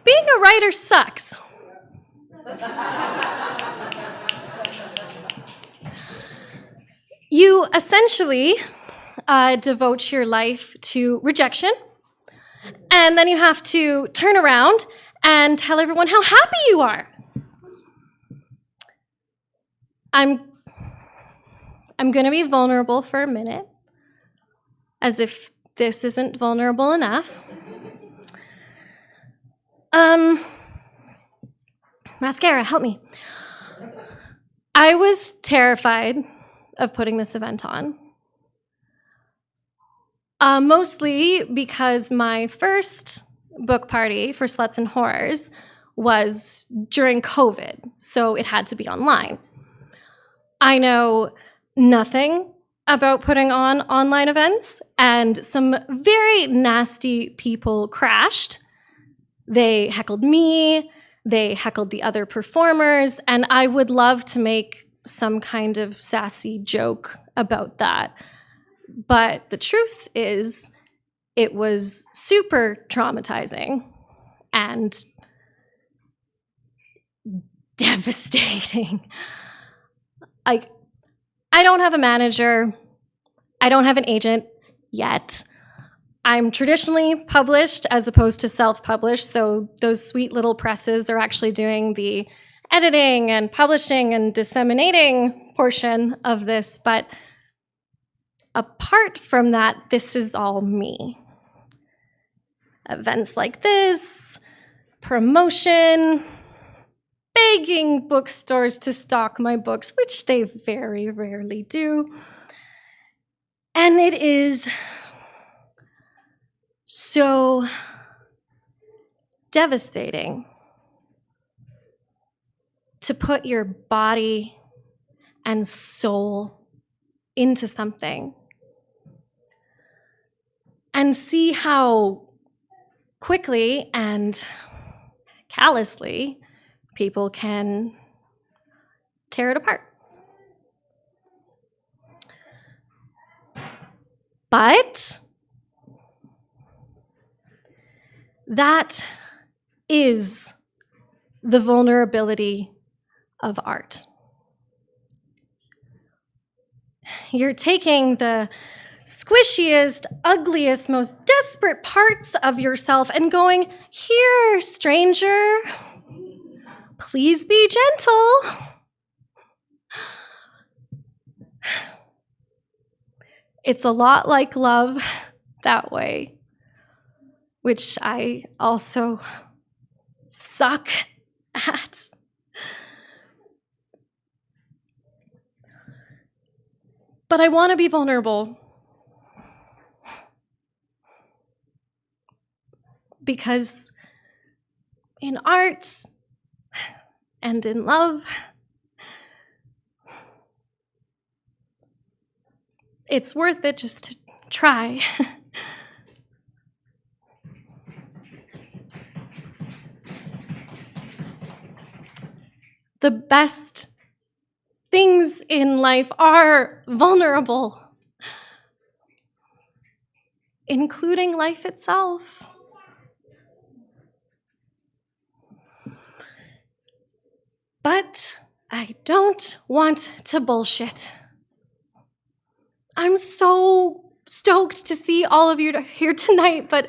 being a writer sucks. You essentially devote your life to rejection, and then you have to turn around and tell everyone how happy you are. I'm going to be vulnerable for a minute, as if this isn't vulnerable enough. Mascara, help me. I was terrified of putting this event on. Mostly because my first book party for Sluts and Horrors was during COVID, so it had to be online. I know nothing about putting on online events, and some very nasty people crashed. They heckled me, they heckled the other performers, and I would love to make some kind of sassy joke about that. But the truth is, it was super traumatizing and devastating. I don't have a manager. I don't have an agent yet. I'm traditionally published as opposed to self-published, so those sweet little presses are actually doing the editing and publishing and disseminating portion of this, but apart from that, this is all me. Events like this, promotion, begging bookstores to stock my books, which they very rarely do. And it is so devastating to put your body and soul into something and see how quickly and callously people can tear it apart. But that is the vulnerability of art. You're taking the squishiest, ugliest, most desperate parts of yourself and going, "Here, stranger, please be gentle." It's a lot like love that way, which I also suck at. But I want to be vulnerable because in art and in love, it's worth it just to try. The best things in life are vulnerable, including life itself. But I don't want to bullshit. I'm so stoked to see all of you here tonight, but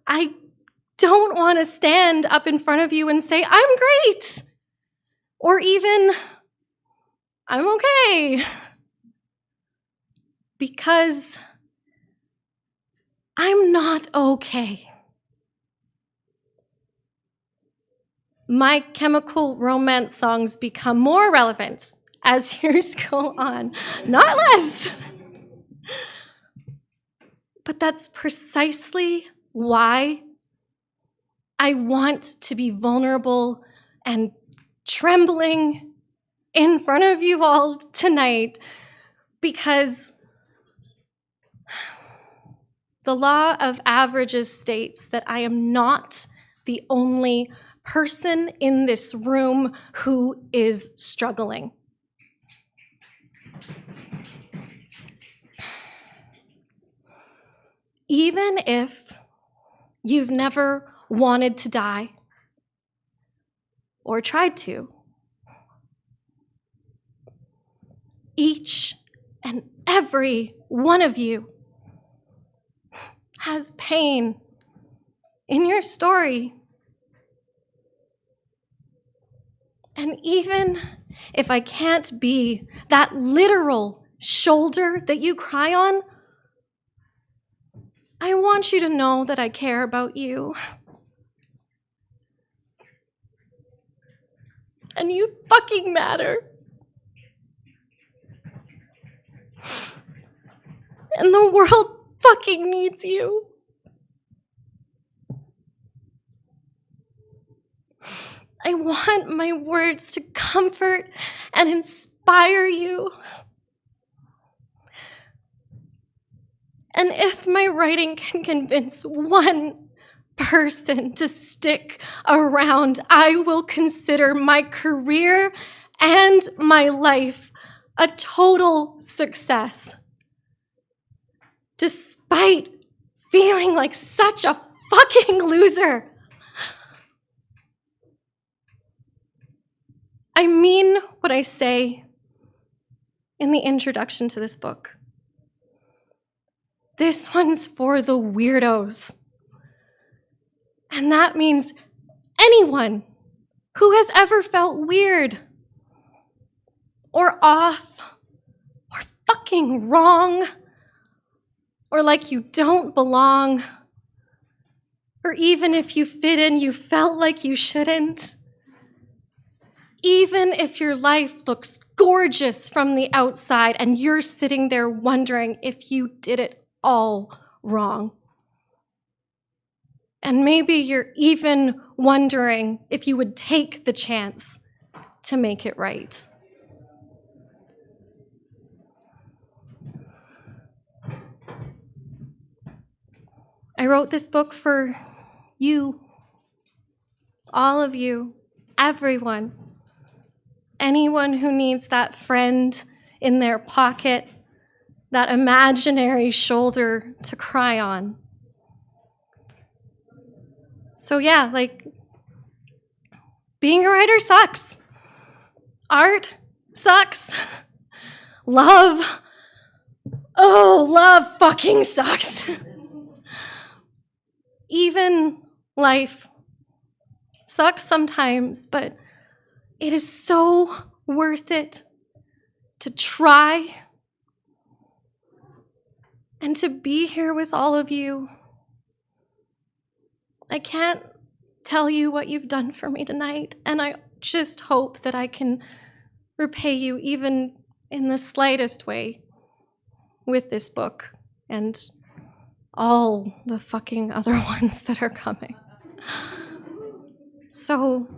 I don't want to stand up in front of you and say, "I'm great," or even, "I'm okay," because I'm not okay. My Chemical Romance songs become more relevant as years go on, not less. But that's precisely why I want to be vulnerable and trembling in front of you all tonight, because the law of averages states that I am not the only person in this room who is struggling. Even if you've never wanted to die, or tried to. Each and every one of you has pain in your story. And even if I can't be that literal shoulder that you cry on, I want you to know that I care about you. And you fucking matter. And the world fucking needs you. I want my words to comfort and inspire you. And if my writing can convince one person to stick around, I will consider my career and my life a total success. Despite feeling like such a fucking loser. I mean what I say in the introduction to this book. This one's for the weirdos. And that means anyone who has ever felt weird or off or fucking wrong or like you don't belong, or even if you fit in, you felt like you shouldn't. Even if your life looks gorgeous from the outside and you're sitting there wondering if you did it all wrong. And maybe you're even wondering if you would take the chance to make it right. I wrote this book for you, all of you, everyone. Anyone who needs that friend in their pocket, that imaginary shoulder to cry on. So yeah, being a writer sucks. Art sucks. Love fucking sucks. Even life sucks sometimes, but it is so worth it to try and to be here with all of you. I can't tell you what you've done for me tonight, and I just hope that I can repay you even in the slightest way with this book and all the fucking other ones that are coming. So,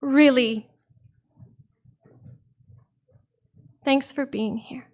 really, thanks for being here.